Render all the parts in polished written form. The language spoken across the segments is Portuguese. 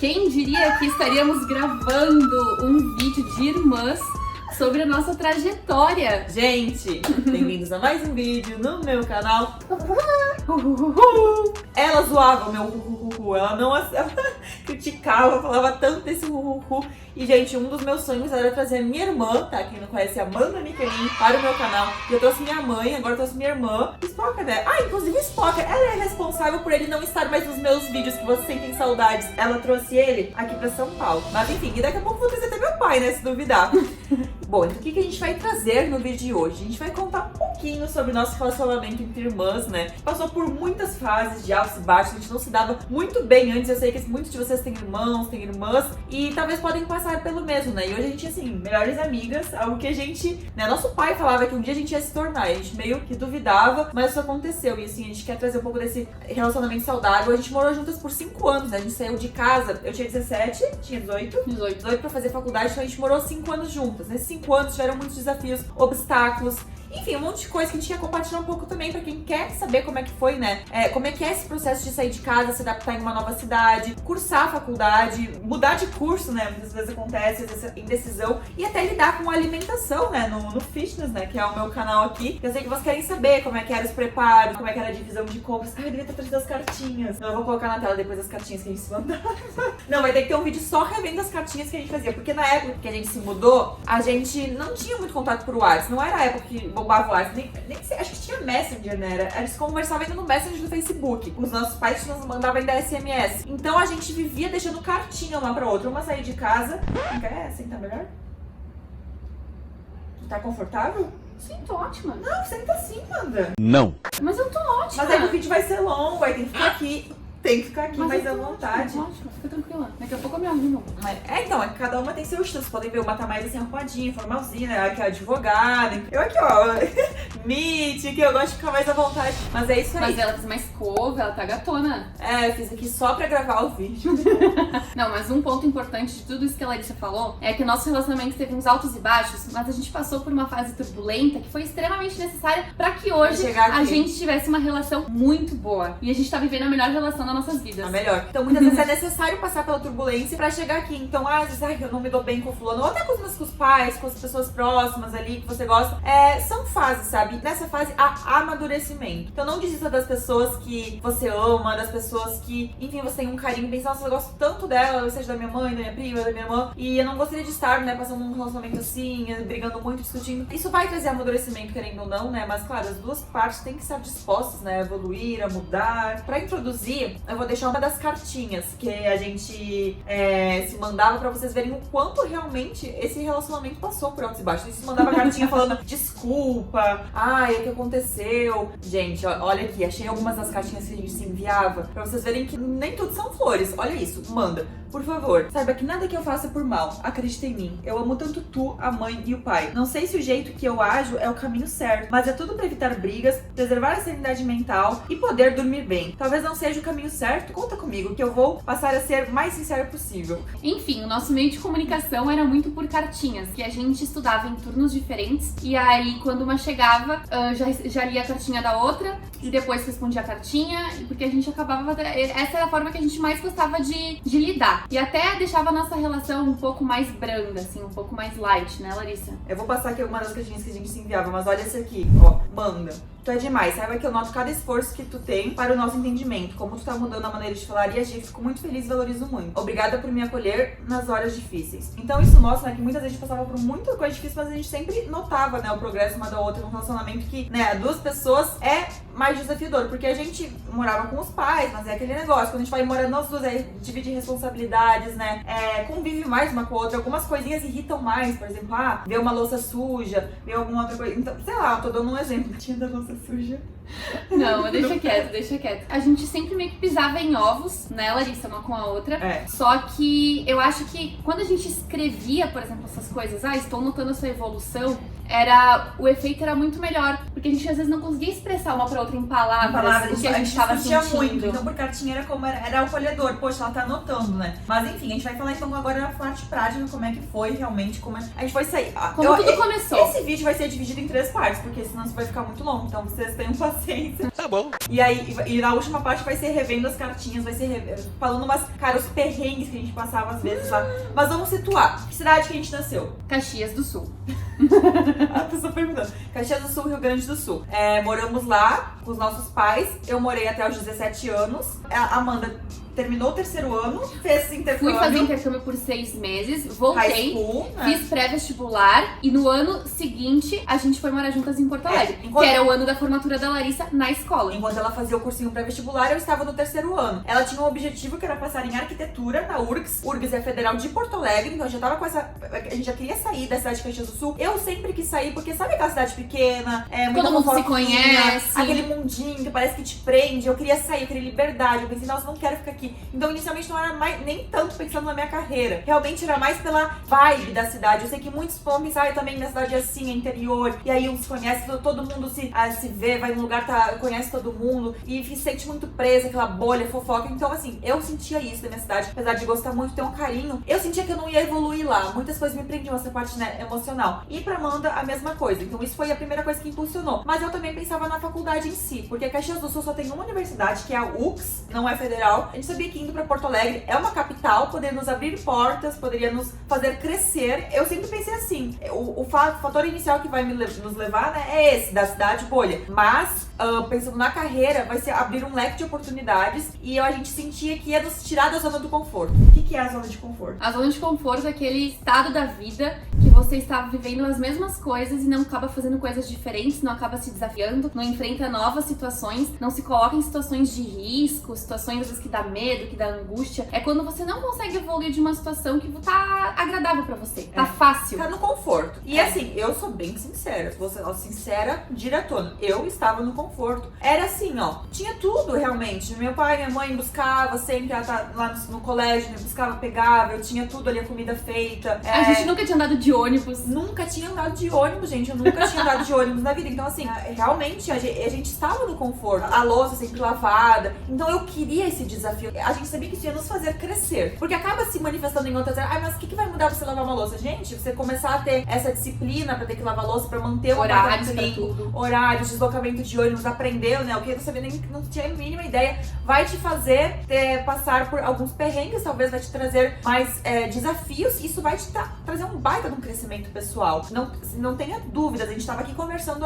Quem diria que estaríamos gravando um vídeo de irmãs sobre a nossa trajetória? Gente, bem-vindos a mais um vídeo no meu canal. Ela zoava o meu ela não ela criticava, falava tanto desse E, gente, um dos meus sonhos era trazer a minha irmã, tá? Quem não conhece, Amanda Michelin, para o meu canal. E eu trouxe minha mãe, agora eu trouxe minha irmã. Spocker, né? Ah, inclusive o Spocker, ela é responsável por ele não estar mais nos meus vídeos que vocês sentem saudades. Ela trouxe ele aqui pra São Paulo. Mas enfim, e daqui a pouco eu vou trazer até meu pai, né? Se duvidar. Bom, então o que a gente vai trazer no vídeo de hoje? A gente vai contar um pouquinho sobre o nosso relacionamento entre irmãs, né? Passou por muitas fases de altos e baixos, a gente não se dava muito bem antes. Eu sei que muitos de vocês têm irmãos, têm irmãs, e talvez podem passar pelo mesmo, né? E hoje a gente, assim, melhores amigas, algo que a gente, né? Nosso pai falava que um dia a gente ia se tornar, a gente meio que duvidava, mas isso aconteceu. E assim, a gente quer trazer um pouco desse relacionamento saudável. A gente morou juntas por 5 anos, né? A gente saiu de casa, eu tinha 17, tinha 18 pra fazer faculdade, então a gente morou 5 anos juntas. Nesses 5 anos tiveram muitos desafios, obstáculos, enfim, um monte de coisa que a gente ia compartilhar um pouco também pra quem quer saber como é que foi, né? Como é que é esse processo de sair de casa, se adaptar em uma nova cidade, cursar a faculdade, mudar de curso, né? Muitas vezes acontece essa indecisão, e até lidar com a alimentação, né? No fitness, né? Que é o meu canal aqui. Eu sei que vocês querem saber como é que era os preparos, como é que era a divisão de compras. Ai, eu devia ter trazido as cartinhas. Eu vou colocar na tela depois as cartinhas que a gente se mandava. Não, vai ter que ter um vídeo só revendo as cartinhas que a gente fazia, porque na época que a gente se mudou, a gente não tinha muito contato por WhatsApp. Não era a época que bombava o WhatsApp, nem sei, acho que tinha Messenger, né? A gente conversava ainda no Messenger do Facebook. Os nossos pais nos mandavam ainda SMS. Então a gente vivia deixando cartinha uma pra outra. Uma sair de casa. Quer sentar melhor? Tá confortável? Sim, tô ótima. Não, senta assim, Amanda. Não. Mas eu tô ótima. Mas aí o vídeo vai ser longo, aí tem que ficar aqui. Tem que ficar aqui mais à vontade. Ótimo, fica tranquila. Daqui a pouco eu me arrumo. Então, cada uma tem seu estilo. Vocês podem ver, uma tá mais assim, arrumadinha, formalzinha, né? Aqui é advogada. Eu aqui, ó, Meet, que eu gosto de ficar mais à vontade. Mas é isso aí. Mas ela fez uma escova, ela tá gatona. Eu fiz aqui só pra gravar o vídeo. Não, mas um ponto importante de tudo isso que a Larissa falou é que o nosso relacionamento teve uns altos e baixos, mas a gente passou por uma fase turbulenta que foi extremamente necessária pra que hoje a gente tivesse uma relação muito boa. E a gente tá vivendo a melhor relação das nossas vidas. A melhor. Então, muitas vezes é necessário passar pela turbulência pra chegar aqui. Então, às vezes, eu não me dou bem com o fulano, ou até com os pais, com as pessoas próximas ali que você gosta. São fases, sabe? Nessa fase, há amadurecimento. Então, não desista das pessoas que você ama, das pessoas que, enfim, você tem um carinho, pensa, nossa, eu gosto tanto dela, seja da minha mãe, da minha prima, da minha irmã, e eu não gostaria de estar, né, passando um relacionamento assim, brigando muito, discutindo. Isso vai trazer amadurecimento, querendo ou não, né? Mas, claro, as duas partes têm que estar dispostas, né, a evoluir, a mudar. Pra introduzir, eu vou deixar uma das cartinhas que a gente se mandava pra vocês verem o quanto realmente esse relacionamento passou por altos e baixos. A gente se mandava cartinha falando desculpa, ai, o que aconteceu? Gente, olha aqui, achei algumas das cartinhas que a gente se enviava pra vocês verem que nem tudo são flores. Olha isso, manda. Por favor, saiba que nada que eu faça é por mal. Acredita em mim. Eu amo tanto tu, a mãe e o pai. Não sei se o jeito que eu ajo é o caminho certo, mas é tudo pra evitar brigas, preservar a sanidade mental e poder dormir bem. Talvez não seja o caminho certo. Conta comigo que eu vou passar a ser o mais sincero possível. Enfim, o nosso meio de comunicação era muito por cartinhas, que a gente estudava em turnos diferentes, e aí quando uma chegava, já lia a cartinha da outra, e depois respondia a cartinha, porque a gente acabava... Essa era a forma que a gente mais gostava de lidar. E até deixava a nossa relação um pouco mais branda, assim, um pouco mais light, né, Larissa? Eu vou passar aqui algumas das cartinhas que a gente se enviava, mas olha esse aqui, ó, manda. Tu é demais, saiba que eu noto cada esforço que tu tem para o nosso entendimento, como tu tá mudando a maneira de falar e agir, fico muito feliz e valorizo muito. Obrigada por me acolher nas horas difíceis. Então isso mostra, né, que muitas vezes a gente passava por muita coisa difícil, mas a gente sempre notava, né, o progresso uma da outra num relacionamento que, né, duas pessoas é mais desafiador, porque a gente morava com os pais, mas é aquele negócio, quando a gente vai morar nós duas, dividir responsabilidades, né, convive mais uma com a outra, algumas coisinhas irritam mais, por exemplo, ver uma louça suja, ver alguma outra coisa, então, sei lá, eu tô dando um exemplo, tinha da louça suja. Não, deixa quieto, deixa quieto. A gente sempre meio que pisava em ovos, né, Larissa, uma com a outra. Só que eu acho que quando a gente escrevia, por exemplo, essas coisas, estou notando a sua evolução, o efeito era muito melhor, porque a gente às vezes não conseguia expressar uma pra outra em palavras o que a gente tava sentindo. Muito, então por cartinha era acolhedor, poxa, ela tá anotando, né? Mas enfim, a gente vai falar então agora na parte prática, como é que foi realmente, a gente vai sair. Como tudo começou. Esse vídeo vai ser dividido em 3 partes, porque senão isso vai ficar muito longo, então vocês tenham paciência. Tá bom. E aí, e na última parte vai ser revendo as cartinhas, vai ser falando cara, os perrengues que a gente passava às vezes lá. Mas vamos situar. Que cidade que a gente nasceu? Caxias do Sul. A pessoa perguntando. Caxias do Sul, Rio Grande do Sul. Moramos lá com os nossos pais. Eu morei até os 17 anos. A Amanda terminou o terceiro ano, fez intercâmbio. Fui fazer intercâmbio por 6 meses, voltei, High school, né? fiz pré-vestibular e no ano seguinte a gente foi morar juntas em Porto Alegre, enquanto- que era o ano da formatura da Larissa na escola. Enquanto ela fazia o cursinho pré-vestibular, eu estava no terceiro ano. Ela tinha um objetivo que era passar em arquitetura na URGS. URGS é a Federal de Porto Alegre, então eu já tava com essa... A gente já queria sair da cidade de Caxias do Sul. Eu sempre quis sair, porque sabe aquela cidade pequena? Muita Todo mundo se fofoquinha, conhece. aquele mundinho que parece que te prende. Eu queria sair, eu queria liberdade. Eu pensei, nossa, não quero ficar aqui. Então, inicialmente, não era nem tanto pensando na minha carreira. Realmente era mais pela vibe da cidade. Eu sei que muitos vão pensar, eu também, minha cidade é assim, é interior. E aí um se conhece, todo mundo se vê, vai num lugar, conhece todo mundo. E se sente muito presa, aquela bolha, fofoca. Então, assim, eu sentia isso da minha cidade. Apesar de gostar muito, ter um carinho, eu sentia que eu não ia evoluir lá. Muitas coisas me prendiam, essa parte, né, emocional. E pra Amanda, a mesma coisa. Então, isso foi a primeira coisa que impulsionou. Mas eu também pensava na faculdade em si. Porque Caxias do Sul só tem uma universidade, que é a UX, não é federal. A gente sabia que indo pra Porto Alegre é uma capital, poderia nos abrir portas, poderia nos fazer crescer. Eu sempre pensei assim, o fator inicial que vai nos levar, né, é esse, da cidade bolha. Mas, pensando na carreira, vai ser abrir um leque de oportunidades e a gente sentia que ia nos tirar da zona do conforto. O que é a zona de conforto? A zona de conforto é aquele estado da vida que você está vivendo as mesmas coisas e não acaba fazendo coisas diferentes, não acaba se desafiando, não enfrenta novas situações, não se coloca em situações de risco, situações às vezes que dá medo, que dá angústia. É quando você não consegue evoluir de uma situação que tá agradável pra você, tá fácil. Tá no conforto. E assim, eu sou bem sincera, vou ser sincera, diretona. Eu estava no conforto. Era assim, ó, tinha tudo realmente. Meu pai, minha mãe buscava sempre, ela tá lá no colégio, me buscava, pegava, eu tinha tudo ali, a comida feita. A gente nunca tinha andado de ônibus. Nunca tinha andado de ônibus, gente. Eu nunca tinha andado de ônibus na vida. Então, assim, realmente a gente estava no conforto. A louça sempre lavada. Então, eu queria esse desafio. A gente sabia que isso ia nos fazer crescer. Porque acaba se manifestando em outras áreas. Mas o que vai mudar você lavar uma louça? Gente, você começar a ter essa disciplina pra ter que lavar louça, pra manter o Horários apartamento pra limpo, tudo. horários, deslocamento de ônibus, aprendeu, né? O que você não tinha a mínima ideia. Vai te fazer passar por alguns perrengues, talvez vai te trazer mais desafios. Isso vai te trazer um baita de um crescimento pessoal. Não tenha dúvidas, a gente estava aqui conversando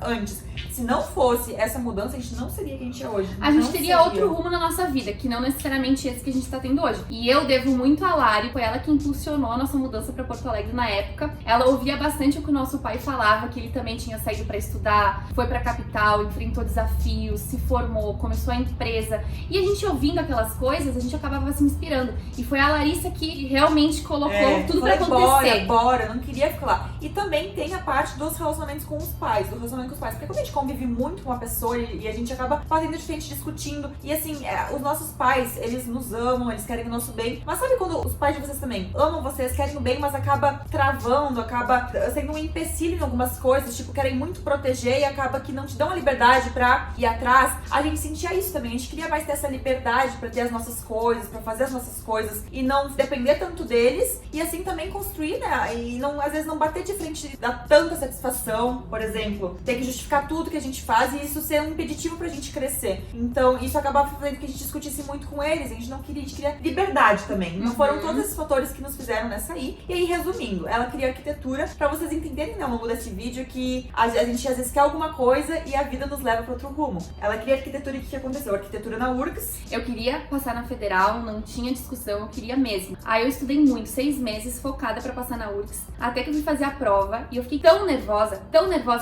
antes. Se não fosse essa mudança, a gente não seria quem a gente é hoje. A gente teria outro rumo na nossa vida, que não necessariamente esse que a gente tá tendo hoje. E eu devo muito a Lari, foi ela que impulsionou a nossa mudança pra Porto Alegre na época. Ela ouvia bastante o que o nosso pai falava, que ele também tinha saído pra estudar, foi pra capital, enfrentou desafios, se formou, começou a empresa. E a gente ouvindo aquelas coisas, a gente acabava se inspirando. E foi a Larissa que realmente colocou tudo pra acontecer. Bora, eu não queria ficar lá. E também tem a parte dos relacionamentos com os pais, Porque quando a gente convive muito com uma pessoa e a gente acaba fazendo de frente, discutindo. E assim, os nossos pais, eles nos amam, eles querem o nosso bem. Mas sabe quando os pais de vocês também amam vocês, querem o bem, mas acaba travando, acaba sendo um empecilho em algumas coisas, tipo, querem muito proteger e acaba que não te dão a liberdade pra ir atrás. A gente sentia isso também, a gente queria mais ter essa liberdade pra ter as nossas coisas, pra fazer as nossas coisas e não depender tanto deles e assim também construir, né? E não, às vezes não bater de frente, dar tanta satisfação, por exemplo, ter que justificar tudo que a gente faz e isso ser um impeditivo pra gente crescer. Então, isso acabava fazendo que a gente discutisse muito com eles, a gente não queria, a gente queria liberdade também. Não foram todos esses fatores que nos fizeram nessa aí. E aí, resumindo, ela queria arquitetura pra vocês entenderem, né, ao longo desse vídeo que a gente às vezes quer alguma coisa e a vida nos leva pra outro rumo. Ela queria arquitetura e o que aconteceu? Arquitetura na URGS. Eu queria passar na Federal, não tinha discussão, eu queria mesmo. Aí eu estudei muito, 6 meses, focada pra passar na URGS, até que eu fui fazer a prova e eu fiquei tão nervosa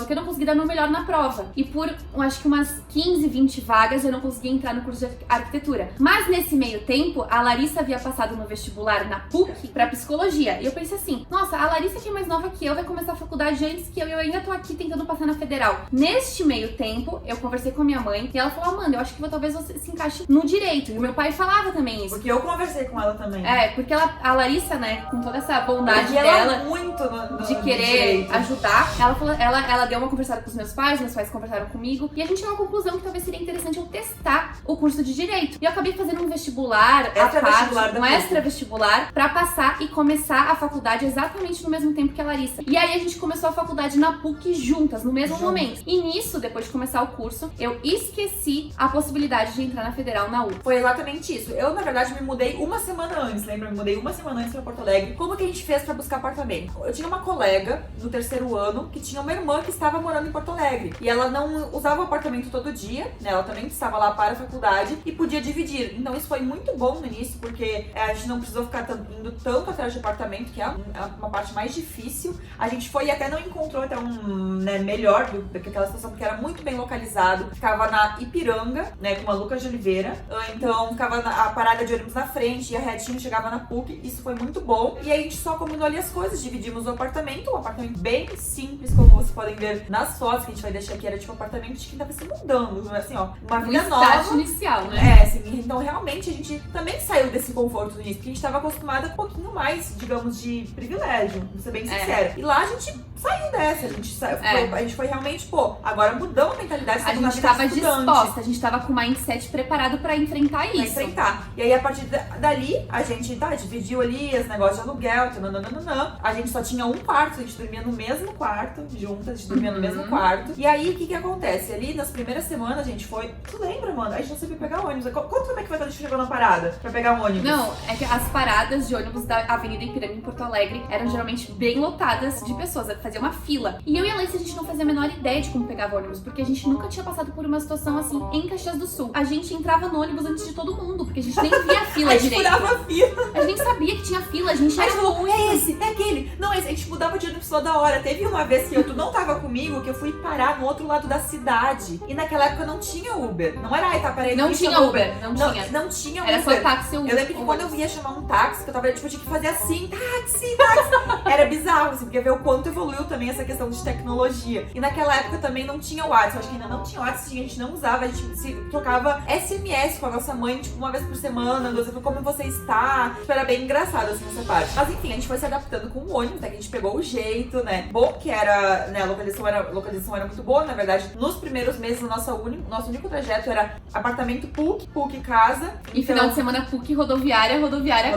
que eu não consegui dar meu melhor na prova. E por, acho que umas 15, 20 vagas, eu não consegui entrar no curso de arquitetura. Mas nesse meio tempo, a Larissa havia passado no vestibular na PUC pra psicologia. E eu pensei assim, nossa, a Larissa que é mais nova que eu vai começar a faculdade antes que eu ainda tô aqui tentando passar na Federal. Neste meio tempo, eu conversei com a minha mãe e ela falou, Amanda, eu acho que talvez você se encaixe no direito. E o meu pai falava também isso. Porque eu conversei com ela também. Porque a Larissa, né, com toda essa bondade E ela dela, muito no de querer direito. ajudar. Ela deu uma conversada com os meus pais conversaram comigo, e a gente chegou à conclusão que talvez seria interessante eu testar o curso de Direito. E eu acabei fazendo um vestibular extra vestibular pra passar e começar a faculdade exatamente no mesmo tempo que a Larissa. E aí a gente começou a faculdade na PUC juntas, no mesmo momento. E nisso, depois de começar o curso, eu esqueci a possibilidade de entrar na Federal na UF. Foi exatamente isso. Eu, na verdade, me mudei uma semana antes, lembra? Me mudei uma semana antes pra Porto Alegre. Como que a gente fez pra buscar apartamento? Eu tinha uma colega no terceiro ano que tinha uma irmã que estava morando em Porto Alegre. E ela não usava o apartamento todo dia, né? Ela também estava lá para a faculdade e podia dividir. Então isso foi muito bom no início, porque a gente não precisou ficar indo tanto atrás de apartamento, que é uma parte mais difícil. A gente foi e até não encontrou até melhor do que aquela situação, porque era muito bem localizado. Ficava na Ipiranga, né? Com a Lucas de Oliveira. Então ficava a parada de ônibus na frente, ia retinho, chegava na PUC. Isso foi muito bom. E aí a gente só combinou ali as coisas, dividimos o apartamento. Um apartamento bem simples, como vocês podem ver nas fotos que a gente vai deixar aqui. Era tipo um apartamento de quem tava se mudando, assim, ó. Uma vida nova. Estágio inicial, né? Assim, então realmente a gente também saiu desse conforto no início, porque a gente tava acostumada com um pouquinho mais, digamos, de privilégio, vou ser bem sincera. E lá a gente saiu dessa, a gente foi realmente, agora mudamos a mentalidade. A gente tava disposta, a gente tava com o mindset preparado pra enfrentar isso. E aí, a partir dali, a gente dividiu ali os negócios de aluguel, a gente só tinha um quarto, a gente dormia no mesmo quarto, juntas, a gente dormia no mesmo quarto. E aí, o que acontece? Ali, nas primeiras semanas, a gente foi... Tu lembra, mano? A gente não sabia pegar ônibus. Conta como é que foi quando a gente chegou na parada pra pegar um ônibus. Não, é que as paradas de ônibus da Avenida Ipiranga em Porto Alegre eram geralmente bem lotadas de pessoas, fazia uma fila. E eu e a Laís, a gente não fazia a menor ideia de como pegava ônibus, porque a gente nunca tinha passado por uma situação assim em Caxias do Sul. A gente entrava no ônibus antes de todo mundo, porque a gente nem via a fila direito. A gente furava a fila. A gente nem sabia que tinha fila, a gente era ruim. É esse, é aquele. Não, esse. A gente mudava de ônibus toda hora. Teve uma vez que tu não tava comigo, que eu fui parar no outro lado da cidade. E naquela época não tinha Uber. Não era Itaparei. Não tinha Uber. Não tinha Uber. Era só táxi. Eu lembro que quando eu ia chamar um táxi, que eu tava, tipo, tinha que fazer assim, táxi. Era bizarro, assim, porque ver o quanto evoluiu também essa questão de tecnologia. E naquela época também não tinha WhatsApp. Eu acho que ainda não tinha WhatsApp, a gente não usava. A gente se trocava SMS com a nossa mãe, tipo, uma vez por semana, como você está. Tipo, era bem engraçado, assim, essa parte. Mas enfim, a gente foi se adaptando com o ônibus, até que a gente pegou o jeito, né? Bom que era, né, a localização era muito boa, na verdade. Nos primeiros meses, o nosso único trajeto era apartamento PUC casa. E então, final de semana PUC, rodoviária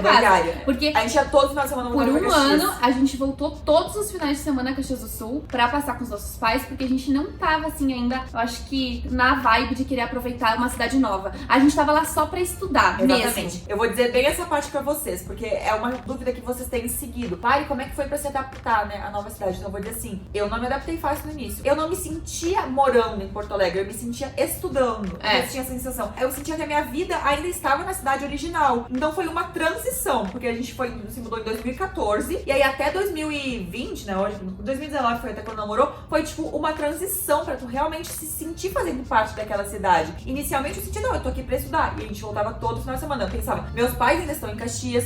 casa. Porque a gente ia todo final de semana por um ano, a gente voltou todos os finais de semana a Caxias do Sul pra passar com os nossos pais, porque a gente não tava, assim, ainda, eu acho que na vibe de querer aproveitar uma cidade nova. A gente tava lá só pra estudar. Exatamente. Mesmo. Eu vou dizer bem essa parte pra vocês, porque é uma dúvida que vocês têm seguido. Pai, como é que foi pra se adaptar, né, à nova cidade? Então eu vou dizer assim, eu não me adaptei fácil no início. Eu não me sentia morando em Porto Alegre, eu me sentia estudando. Eu tinha a sensação. Eu sentia que a minha vida ainda estava na cidade original. Então foi uma transição, porque a gente se mudou em 2014, e aí até 2020, né, hoje, 2019 foi até quando namorou, foi tipo uma transição pra tu realmente se sentir fazendo parte daquela cidade. Inicialmente eu sentia, não, eu tô aqui pra estudar. E a gente voltava todo final de semana. Eu pensava, meus pais ainda estão em Caxias,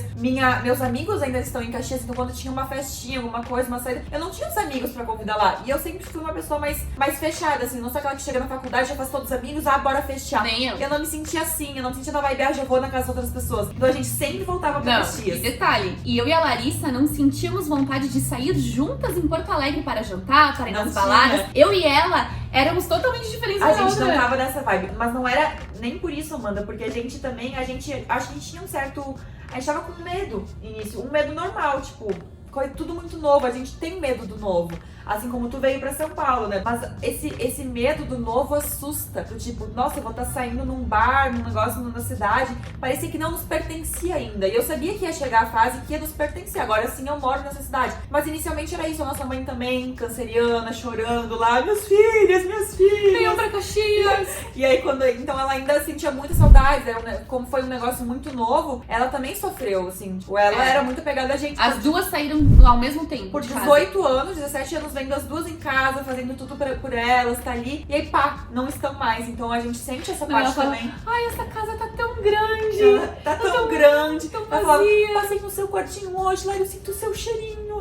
meus amigos ainda estão em Caxias, então quando tinha uma festinha, alguma coisa, uma saída, eu não tinha os amigos pra convidar lá. E eu sempre fui uma pessoa mais fechada, assim, não sou aquela que chega na faculdade, já faz todos os amigos, bora fechar. Nem eu. Eu não me sentia assim, eu não me sentia na vibe, já vou na casa de outras pessoas. Então a gente sempre voltava pra Caxias. E detalhe, e eu e a Larissa não sentíamos vontade de sair juntas em Porto Alegre para jantar, para ir nas baladas. Eu e ela éramos totalmente diferentes da outra. A gente não tava nessa vibe, mas não era nem por isso, Amanda, porque a gente também, acho que a gente tinha um certo... A gente tava com medo no início, um medo normal, tipo, tudo muito novo, a gente tem medo do novo. Assim como tu veio pra São Paulo, né? Mas esse medo do novo assusta. Do tipo, nossa, eu vou estar saindo num bar, num negócio na cidade. Parecia que não nos pertencia ainda. E eu sabia que ia chegar a fase que ia nos pertencer. Agora sim eu moro nessa cidade. Mas inicialmente era isso. A nossa mãe também, canceriana, chorando lá. Minhas filhas. Venham pra Caxias. E aí, então ela ainda sentia muita saudade. Como foi um negócio muito novo, ela também sofreu, assim. Ela era muito apegada a gente. As duas saíram ao mesmo tempo. Por 18 anos, 17 anos, vendo as duas em casa, fazendo tudo por elas, tá ali. E aí, não estão mais. Então a gente sente essa parte também. Ai, essa casa tá tão grande. Tá tão grande. Tão vazia. Passei no seu quartinho hoje, lá eu sinto o seu cheirinho.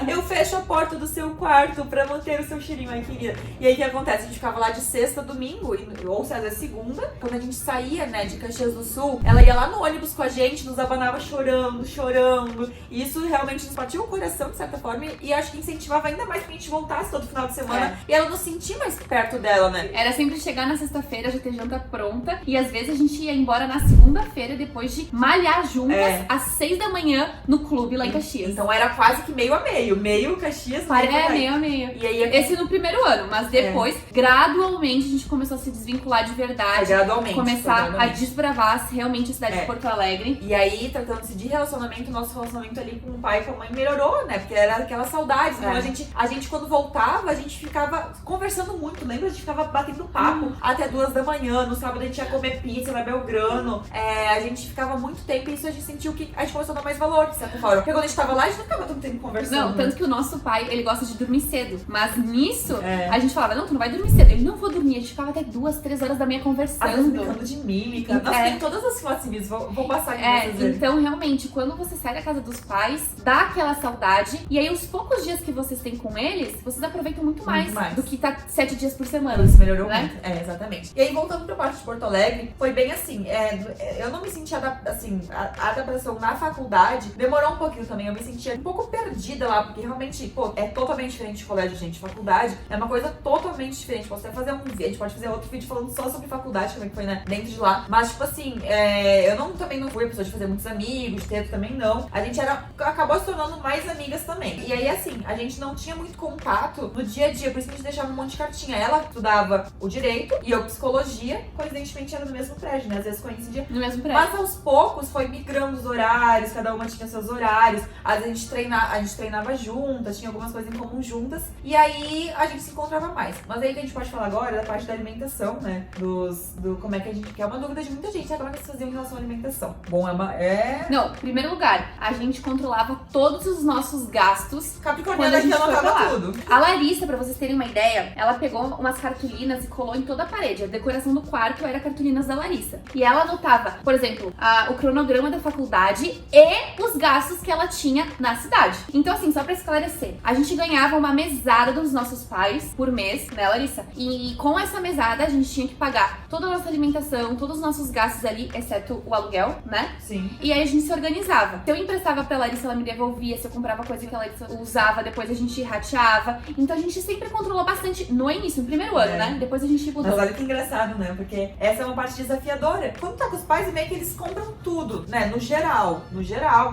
eu fecho a porta do seu quarto pra manter o seu cheirinho, ai querida. E aí o que acontece? A gente ficava lá de sexta a domingo, ou se às vezes segunda. Quando a gente saía, né, de Caxias do Sul, ela ia lá no ônibus com a gente, nos abanava chorando, chorando. E isso realmente nos batia o coração, de certa forma, e acho que incentivava ainda mais que a gente voltasse todo final de semana. E ela nos sentia mais perto dela, né? Era sempre chegar na sexta-feira, já ter janta pronta. E às vezes a gente ia embora na segunda-feira, depois de malhar juntas, às 6 da manhã, no clube lá em Caxias. Então era quase que meio a meio. Meio Caxias, meio a meio. E aí, esse no primeiro ano, mas depois, gradualmente, a gente começou a se desvincular de verdade. Gradualmente. Começar a desbravar realmente a cidade de Porto Alegre. E aí, tratando-se de relacionamento, nosso relacionamento ali com o pai e com a mãe melhorou, né? Porque era aquela saudade. Então a gente quando voltava, a gente ficava conversando muito. Lembra? A gente ficava batendo papo até 2 da manhã. No sábado a gente ia comer pizza na Belgrano. A gente ficava muito tempo e isso a gente sentiu que a gente começou a dar mais valor, de certa forma. Porque quando a gente tava lá, a gente não ficava tanto tempo conversando. Não, tanto que o nosso pai, ele gosta de dormir cedo. Mas nisso, a gente falava, não, tu não vai dormir cedo. Ele, não vou dormir. A gente ficava até 2, 3 horas da manhã conversando. Brincando de mímica. Nossa, tem todas as fotos mesmo. Vou passar aqui pra vocês. Então, realmente, quando você sai da casa dos pais, dá aquela saudade. E aí, os poucos dias que vocês têm com eles, vocês aproveitam muito mais do que tá 7 dias por semana. Isso melhorou né? muito. Exatamente. E aí, voltando pra parte de Porto Alegre, foi bem assim. Eu não me sentia a adaptação na faculdade demorou um pouquinho também. Eu me sentia um pouco perdida lá, porque realmente, é totalmente diferente de colégio, gente. Faculdade é uma coisa totalmente diferente. Posso até fazer um vídeo, a gente pode fazer outro vídeo falando só sobre faculdade, como é que foi, né? Dentro de lá. Mas, tipo assim, eu também não fui a pessoa de fazer muitos amigos, de ter também não. A gente acabou se tornando mais amigas também. E aí, assim, a gente não tinha muito contato no dia a dia, por isso que a gente deixava um monte de cartinha. Ela estudava o direito e eu psicologia, coincidentemente era no mesmo prédio, né? Às vezes coincidia. No mesmo prédio. Mas aos poucos foi migrando os horários, cada uma tinha seus horários. Às vezes a gente treinava juntas, tinha algumas coisas em comum juntas. E aí a gente se encontrava mais. Mas aí que a gente pode falar agora da parte da alimentação, né? Como é que a gente. Que é uma dúvida de muita gente, sabe? Como é que vocês faziam em relação à alimentação? Bom, Não, em primeiro lugar, a gente controlava todos os nossos gastos. Capricorniana aqui anotava tudo. A Larissa, pra vocês terem uma ideia, ela pegou umas cartolinas e colou em toda a parede. A decoração do quarto era cartolinas da Larissa. E ela anotava, por exemplo, o cronograma da faculdade e os gastos que ela tinha na cidade. Então, assim, só pra esclarecer, a gente ganhava uma mesada dos nossos pais por mês, né, Larissa? E com essa mesada, a gente tinha que pagar toda a nossa alimentação, todos os nossos gastos ali, exceto o aluguel, né? Sim. E aí a gente se organizava. Se eu emprestava pra Larissa, ela me devolvia. Se eu comprava coisa que a Larissa usava, depois a gente rateava. Então a gente sempre controlou bastante no início, no primeiro ano, né? Depois a gente mudou. Mas olha que engraçado, né? Porque essa é uma parte desafiadora. Quando tá com os pais, meio que eles compram tudo, né? No geral,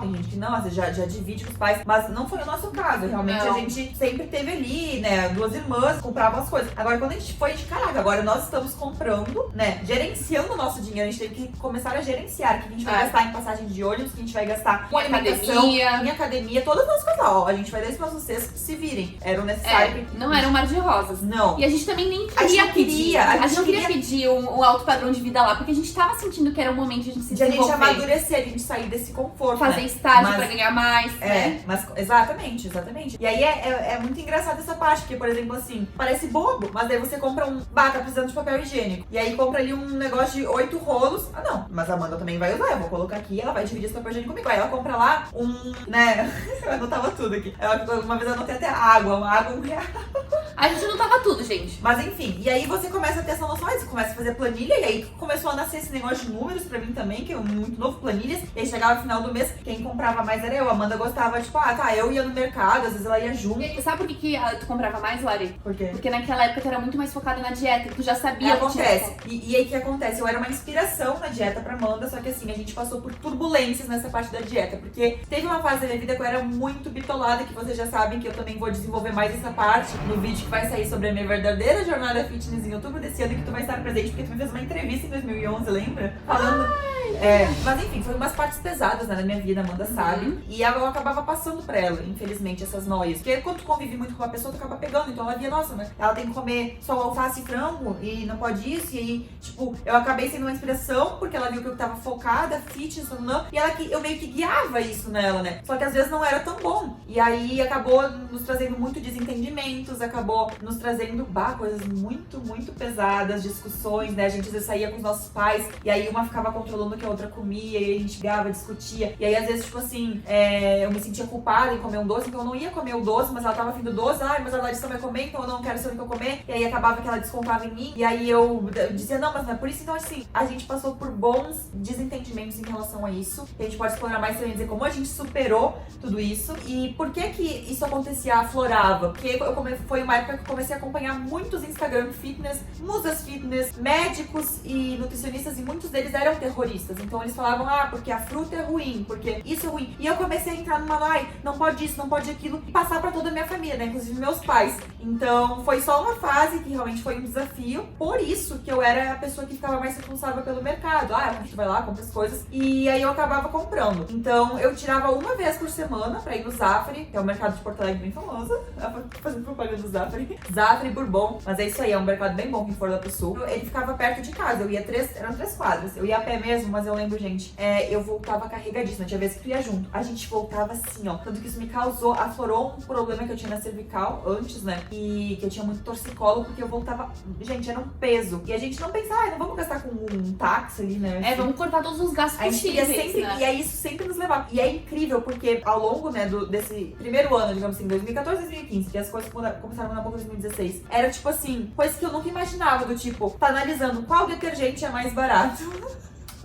tem gente que não, às vezes já divide com os pais, mas não foi o nosso caso. Realmente a gente sempre teve ali, né? 2 irmãs compravam as coisas. Agora, quando a gente foi de caraca, agora nós estamos comprando, né? Gerenciando o nosso dinheiro, a gente teve que começar a gerenciar. O que a gente vai gastar em passagem de ônibus, o que a gente vai gastar com alimentação, em academia, todas as coisas. Ó, a gente vai dar isso pra vocês se virem. Era o necessário. Não era um mar de rosas. Não. E a gente também nem queria pedir. A gente não queria pedir um alto padrão de vida lá, porque a gente tava sentindo que era o momento de a gente se desenvolver. De a gente amadurecer, a gente sair desse conforto, fazer estágio pra ganhar mais, né? Mas exatamente. E aí é muito engraçado essa parte, porque, por exemplo, assim, parece bobo, mas daí você compra tá precisando de papel higiênico. E aí compra ali um negócio de 8 rolos. Ah, não, mas a Amanda também vai usar, eu vou colocar aqui, ela vai dividir esse papel higiênico comigo. Aí ela compra lá né? Eu anotava tudo aqui. Uma vez eu anotei até uma água R$1. A gente não tava tudo, gente. Mas enfim, e aí você começa a ter essa noção, aí você começa a fazer planilha, e aí começou a nascer esse negócio de números pra mim também, que é muito novo, planilhas. E aí chegava no final do mês, quem comprava mais era eu. A Amanda gostava, tipo, eu ia no mercado, às vezes ela ia junto. E sabe por que tu comprava mais, Lari? Por quê? Porque naquela época tu era muito mais focada na dieta, tu já sabia o que acontece. E aí o que acontece? Eu era uma inspiração na dieta pra Amanda, só que assim, a gente passou por turbulências nessa parte da dieta, porque teve uma fase da minha vida que eu era muito bitolada, que vocês já sabem que eu também vou desenvolver mais essa parte no vídeo que vai sair sobre a minha verdadeira jornada fitness em outubro desse ano, que tu vai estar presente, porque tu me fez uma entrevista em 2011, lembra? Falando... mas enfim, foi umas partes pesadas, né, na minha vida, a Amanda sabe. E eu acabava passando pra ela, infelizmente, essas noias. Porque quando tu convive muito com uma pessoa, tu acaba pegando. Então ela via, nossa, mas ela tem que comer só alface e frango e não pode isso. E aí, tipo, eu acabei sendo uma inspiração, porque ela viu que eu tava focada, fitness, não. E eu meio que guiava isso nela, né? Só que às vezes não era tão bom. E aí acabou nos trazendo muito desentendimentos, acabou nos trazendo coisas muito, muito pesadas, discussões, né? A gente às vezes saía com os nossos pais, e aí uma ficava controlando o que a outra comia, e aí a gente brigava, discutia. E aí, às vezes, tipo assim, eu me sentia culpada em comer um doce, então eu não ia comer o doce, mas ela tava afim do doce, mas a Larissa vai comer, então eu não quero ser o que eu comer. E aí acabava que ela descontava em mim, e aí eu dizia, não, mas não é por isso. Então, assim, a gente passou por bons desentendimentos em relação a isso. E a gente pode explorar mais também, dizer como a gente superou tudo isso. E por que isso acontecia, aflorava? Porque foi uma época que eu comecei a acompanhar muitos Instagram fitness, musas fitness, médicos e nutricionistas, e muitos deles eram terroristas. Então eles falavam, porque a fruta é ruim, porque isso é ruim. E eu comecei a entrar numa não pode isso, não pode aquilo, e passar pra toda a minha família, né? Inclusive meus pais. Então foi só uma fase que realmente foi um desafio. Por isso que eu era a pessoa que ficava mais responsável pelo mercado. A gente vai lá, compra as coisas. E aí eu acabava comprando. Então eu tirava uma vez por semana pra ir no Zafari, que é um mercado de Porto Alegre bem famoso. Fazendo propaganda do Zafari. Zafari, Bourbon. Mas é isso aí, é um mercado bem bom quem for lá pro sul. Ele ficava perto de casa. Eu ia eram 3 quadras. Eu ia a pé mesmo, mas eu lembro, gente, eu voltava carregadíssima. Tinha vezes que eu ia junto. A gente voltava assim, ó. Tanto que isso me aflorou um problema que eu tinha na cervical antes, né? E que eu tinha muito torcicolo, porque eu voltava. Gente, era um peso. E a gente não pensava, não vamos gastar com um táxi ali, né? Vamos cortar todos os gastos possíveis, sempre, né? E aí isso sempre nos levava. E é incrível, porque ao longo, né, desse primeiro ano, digamos assim, 2014, 2015, que as coisas começaram a mudar um pouco em 2016, era tipo assim, coisa que eu nunca imaginava, do tipo, tá analisando qual detergente é mais barato.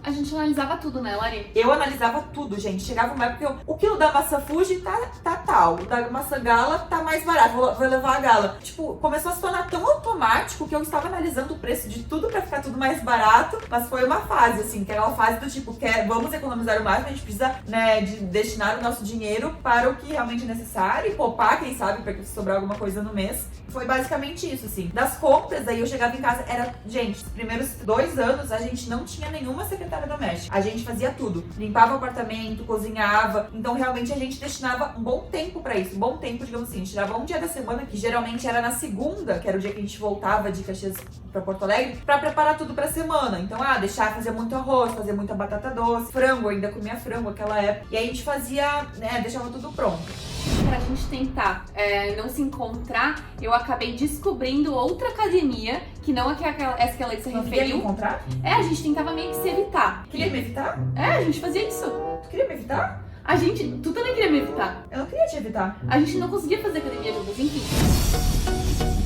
A gente analisava tudo, né, Lari? Eu analisava tudo, gente. Chegava uma época que o quilo da maçã Fuji tá tal, o da maçã Gala tá mais barato, vou levar a Gala. Tipo, começou a se tornar tão automático que eu estava analisando o preço de tudo pra ficar tudo mais barato, mas foi uma fase, assim, que era uma fase do tipo, vamos economizar o máximo, a gente precisa, né, de destinar o nosso dinheiro para o que realmente é necessário e poupar, quem sabe, pra que sobrar alguma coisa no mês. Foi basicamente isso, assim. Das compras, daí eu chegava em casa, gente, os primeiros 2 anos a gente não tinha nenhuma secretária doméstica. A gente fazia tudo. Limpava o apartamento, cozinhava. Então, realmente, a gente destinava um bom tempo pra isso. Um bom tempo, digamos assim. A gente tirava um dia da semana, que geralmente era na segunda, que era o dia que a gente voltava de Caxias pra Porto Alegre, pra preparar tudo pra semana. Então, fazia muito arroz, fazia muita batata doce, frango, ainda comia frango naquela época. E aí a gente fazia, né, deixava tudo pronto. Pra gente tentar não se encontrar, eu acabei descobrindo outra academia, que não é essa que a Larissa Não referiu. queria me encontrar? A gente tentava meio que se evitar. Queria me evitar? A gente fazia isso. Tu queria me evitar? Tu também queria me evitar. Eu não queria te evitar. A gente não conseguia fazer academia juntos, enfim.